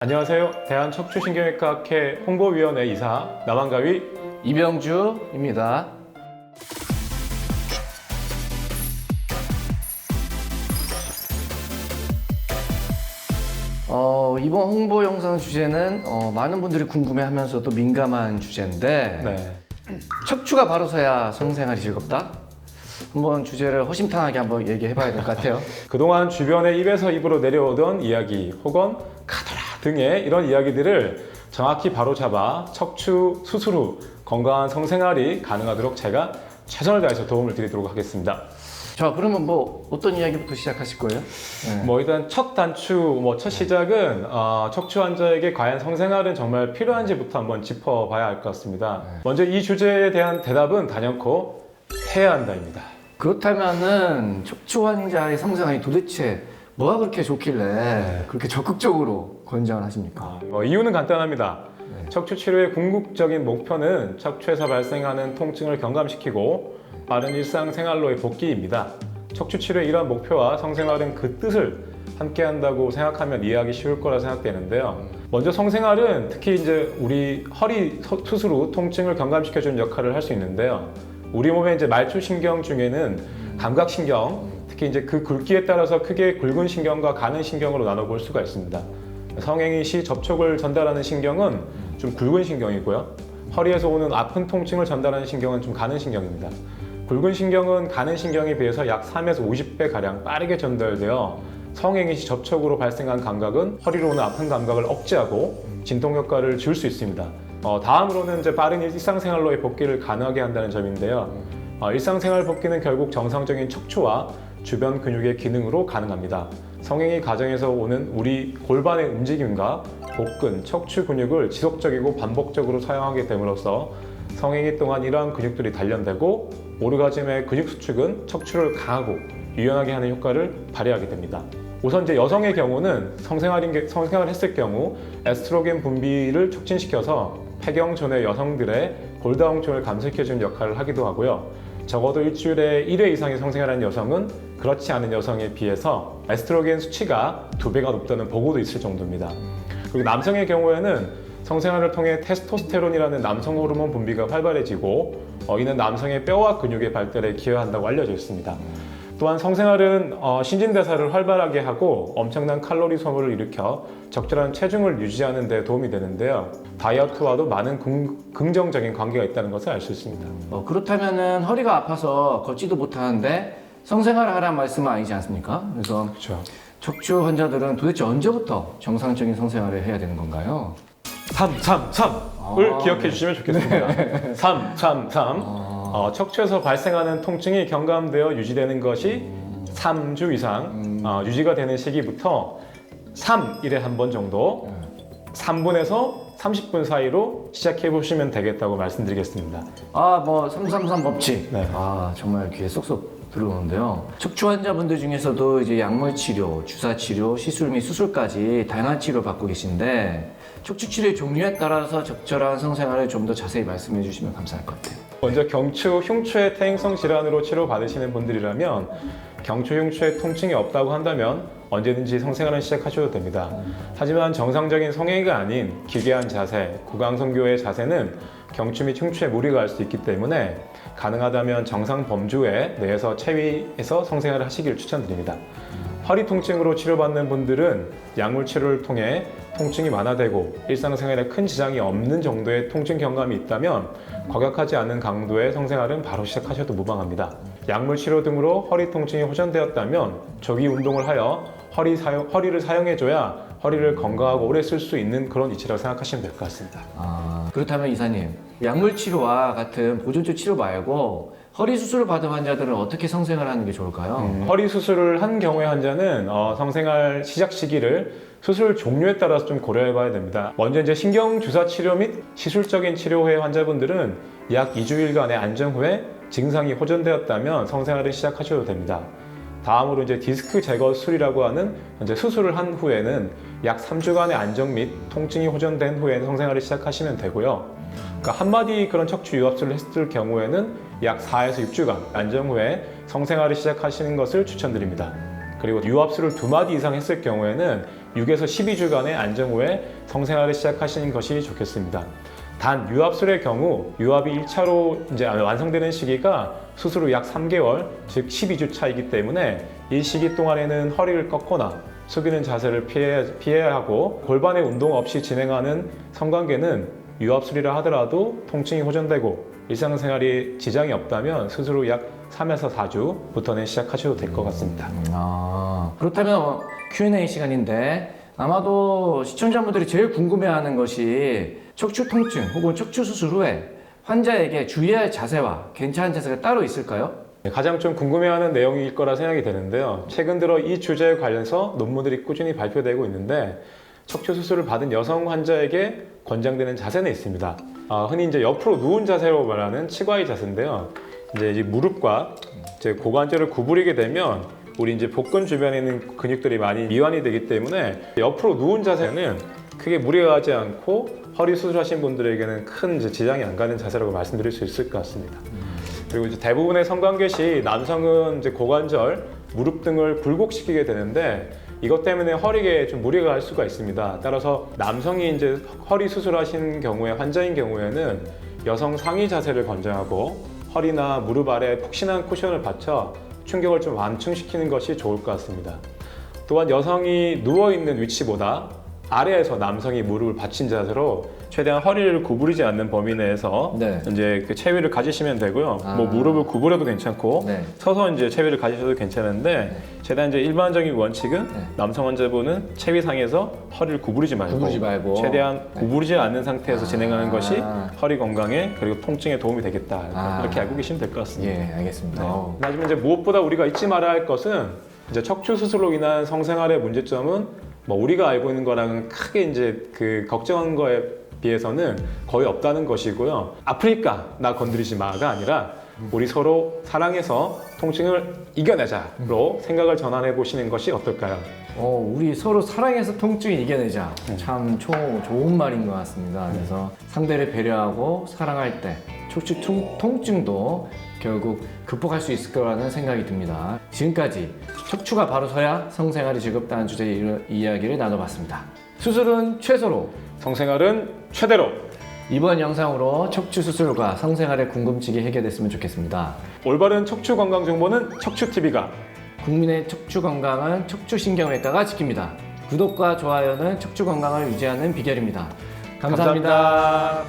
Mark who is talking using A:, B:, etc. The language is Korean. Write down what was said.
A: 안녕하세요. 대한척추신경외과학회 홍보위원회 이사 남한가위
B: 이병주입니다. 이번 홍보 영상 주제는 많은 분들이 궁금해하면서도 민감한 주제인데
A: 네.
B: 척추가 바로 서야 성생활이 즐겁다? 한번 주제를 허심탄회하게 한번 얘기해봐야 될 것 같아요.
A: 그동안 주변에 입에서 입으로 내려오던 이야기 혹은 카더라 등의 이런 이야기들을 정확히 바로잡아 척추 수술 후 건강한 성생활이 가능하도록 제가 최선을 다해서 도움을 드리도록 하겠습니다.
B: 자, 그러면 뭐 어떤 이야기부터 시작하실 거예요? 네.
A: 일단 첫 단추, 첫 시작은 척추 환자에게 과연 성생활은 정말 필요한지부터 한번 짚어봐야 할 것 같습니다. 먼저 이 주제에 대한 대답은 단연코 해야 한다입니다.
B: 그렇다면은 척추 환자의 성생활이 도대체 뭐가 그렇게 좋길래 그렇게 적극적으로 권장을 하십니까?
A: 이유는 간단합니다. 척추 치료의 궁극적인 목표는 척추에서 발생하는 통증을 경감시키고 빠른 일상생활로의 복귀입니다. 척추 치료의 이러한 목표와 성생활은 그 뜻을 함께 한다고 생각하면 이해하기 쉬울 거라 생각되는데요. 먼저 성생활은 특히 이제 우리 허리 수술 후 통증을 경감시켜주는 역할을 할 수 있는데요. 우리 몸의 이제 말초신경 중에는 감각신경, 특히 이제 그 굵기에 따라서 크게 굵은 신경과 가는 신경으로 나눠볼 수가 있습니다. 성행위 시 접촉을 전달하는 신경은 좀 굵은 신경이고요. 허리에서 오는 아픈 통증을 전달하는 신경은 좀 가는 신경입니다. 굵은 신경은 가는 신경에 비해서 약 3에서 50배 가량 빠르게 전달되어 성행위 시 접촉으로 발생한 감각은 허리로 오는 아픈 감각을 억제하고 진통 효과를 줄 수 있습니다. 다음으로는 이제 빠른 일상생활로의 복귀를 가능하게 한다는 점인데요. 일상생활 복귀는 결국 정상적인 척추와 주변 근육의 기능으로 가능합니다. 성행위 과정에서 오는 우리 골반의 움직임과 복근, 척추 근육을 지속적이고 반복적으로 사용하게 됨으로써 성행위 동안 이러한 근육들이 단련되고 오르가즘의 근육 수축은 척추를 강하고 유연하게 하는 효과를 발휘하게 됩니다. 우선 이제 여성의 경우는 성생활을 했을 경우 에스트로겐 분비를 촉진시켜서 폐경촌의 여성들의 골다공증을 감소시켜주는 역할을 하기도 하고요. 적어도 일주일에 1회 이상의 성생활하는 여성은 그렇지 않은 여성에 비해서 에스트로겐 수치가 2배가 높다는 보고도 있을 정도입니다. 그리고 남성의 경우에는 성생활을 통해 테스토스테론이라는 남성 호르몬 분비가 활발해지고 이는 남성의 뼈와 근육의 발달에 기여한다고 알려져 있습니다. 또한 성생활은 신진대사를 활발하게 하고 엄청난 칼로리 소모를 일으켜 적절한 체중을 유지하는 데 도움이 되는데요. 다이어트와도 많은 긍정적인 관계가 있다는 것을 알 수 있습니다.
B: 그렇다면은 허리가 아파서 걷지도 못하는데 성생활을 하라는 말씀은 아니지 않습니까? 그래서
A: 그렇죠.
B: 척추 환자들은 도대체 언제부터 정상적인 성생활을 해야 되는 건가요?
A: 3을 기억해 주시면 좋겠습니다.
B: 네.
A: 3. 척추에서 발생하는 통증이 경감되어 유지되는 것이 3주 이상 유지가 되는 시기부터 3일에 한 번 정도 3분에서 30분 사이로 시작해 보시면 되겠다고 말씀드리겠습니다.
B: 333 법칙.
A: 네.
B: 정말 귀에 쏙쏙 들어오는데요. 척추 환자분들 중에서도 이제 약물 치료, 주사 치료, 시술 및 수술까지 다양한 치료를 받고 계신데 척추 치료의 종류에 따라서 적절한 성생활을 좀 더 자세히 말씀해 주시면 감사할 것 같아요.
A: 먼저 경추, 흉추의 퇴행성 질환으로 치료받으시는 분들이라면 경추, 흉추에 통증이 없다고 한다면 언제든지 성생활을 시작하셔도 됩니다. 하지만 정상적인 성행위가 아닌 기괴한 자세, 구강성교의 자세는 경추 및 흉추에 무리가 갈 수 있기 때문에 가능하다면 정상 범주에 내에서 체위해서 성생활을 하시길 추천드립니다. 허리 통증으로 치료받는 분들은 약물 치료를 통해 통증이 완화되고 일상생활에 큰 지장이 없는 정도의 통증 경감이 있다면 과격하지 않은 강도의 성생활은 바로 시작하셔도 무방합니다. 약물 치료 등으로 허리 통증이 호전되었다면 조기 운동을 하여 허리를 사용해줘야 허리를 건강하고 오래 쓸 수 있는 그런 이치라고 생각하시면 될 것 같습니다.
B: 그렇다면 이사님, 약물 치료와 같은 보존적 치료 말고 허리 수술을 받은 환자들은 어떻게 성생활을 하는 게 좋을까요?
A: 허리 수술을 한 경우의 환자는 성생활 시작 시기를 수술 종류에 따라서 좀 고려해 봐야 됩니다. 먼저 이제 신경 주사 치료 및 시술적인 치료 후에 환자분들은 약 2주일간의 안정 후에 증상이 호전되었다면 성생활을 시작하셔도 됩니다. 다음으로 이제 디스크 제거 수술이라고 하는 이제 수술을 한 후에는 약 3주간의 안정 및 통증이 호전된 후에 성생활을 시작하시면 되고요. 그러니까 한마디 그런 척추 유압술을 했을 경우에는 약 4에서 6주간 안정 후에 성생활을 시작하시는 것을 추천드립니다. 그리고 유압술을 2마디 이상 했을 경우에는 6에서 12주간의 안정 후에 성생활을 시작하시는 것이 좋겠습니다. 단 유압술의 경우 유압이 1차로 이제 완성되는 시기가 수술 후 약 3개월, 즉 12주 차이기 때문에 이 시기 동안에는 허리를 꺾거나 숙이는 자세를 피해야 하고 골반의 운동 없이 진행하는 성관계는 유압술이라 하더라도 통증이 호전되고 일상생활이 지장이 없다면 수술 후 약 3에서 4주부터는 시작하셔도 될 것 같습니다.
B: 그렇다면 Q&A 시간인데 아마도 시청자분들이 제일 궁금해하는 것이 척추 통증 혹은 척추 수술 후에 환자에게 주의할 자세와 괜찮은 자세가 따로 있을까요?
A: 가장 좀 궁금해하는 내용일 거라 생각이 되는데요. 최근 들어 이 주제에 관련해서 논문들이 꾸준히 발표되고 있는데 척추 수술을 받은 여성 환자에게 권장되는 자세는 있습니다. 흔히 이제 옆으로 누운 자세로 말하는 치과의 자세인데요. 이제 무릎과 이제 고관절을 구부리게 되면 우리 이제 복근 주변에 있는 근육들이 많이 미완이 되기 때문에 옆으로 누운 자세는 크게 무리가 가지 않고 허리 수술하신 분들에게는 큰 이제 지장이 안 가는 자세라고 말씀드릴 수 있을 것 같습니다. 그리고 이제 대부분의 성관계 시 남성은 이제 고관절, 무릎 등을 굴곡시키게 되는데 이것 때문에 허리에 좀 무리가 갈 수가 있습니다. 따라서 남성이 이제 허리 수술하신 경우에 환자인 경우에는 여성 상의 자세를 권장하고 허리나 무릎 아래 푹신한 쿠션을 받쳐 충격을 좀 완충시키는 것이 좋을 것 같습니다. 또한 여성이 누워있는 위치보다 아래에서 남성이 무릎을 받친 자세로 최대한 허리를 구부리지 않는 범위 내에서
B: 네.
A: 이제 그 체위를 가지시면 되고요. 뭐 무릎을 구부려도 괜찮고
B: 네.
A: 서서 이제 체위를 가지셔도 괜찮은데 최대한 이제 일반적인 원칙은 남성 환자분은 체위상에서 허리를 구부리지 말고 최대한 구부리지 않는 상태에서 진행하는 것이 허리 건강에 그리고 통증에 도움이 되겠다. 이렇게 알고 계시면 될 것 같습니다.
B: 예, 알겠습니다.
A: 하지만 이제 무엇보다 우리가 잊지 말아야 할 것은 이제 척추 수술로 인한 성생활의 문제점은 뭐 우리가 알고 있는 거랑은 크게 이제 그 걱정한 거에 비해서는 거의 없다는 것이고요. 아프니까 나 건드리지 마가 아니라 우리 서로 사랑해서 통증을 이겨내자로 생각을 전환해 보시는 것이 어떨까요?
B: 우리 서로 사랑해서 통증을 이겨내자. 참 좋은 말인 것 같습니다. 그래서 상대를 배려하고 사랑할 때 척추 통증도 결국 극복할 수 있을 거라는 생각이 듭니다. 지금까지 척추가 바로 서야 성생활이 즐겁다는 주제의 이야기를 나눠봤습니다. 수술은 최소로,
A: 성생활은 최대로.
B: 이번 영상으로 척추 수술과 성생활의 궁금증이 해결됐으면 좋겠습니다.
A: 올바른 척추 건강 정보는 척추TV가,
B: 국민의 척추 건강은 척추신경외과가 지킵니다. 구독과 좋아요는 척추 건강을 유지하는 비결입니다. 감사합니다.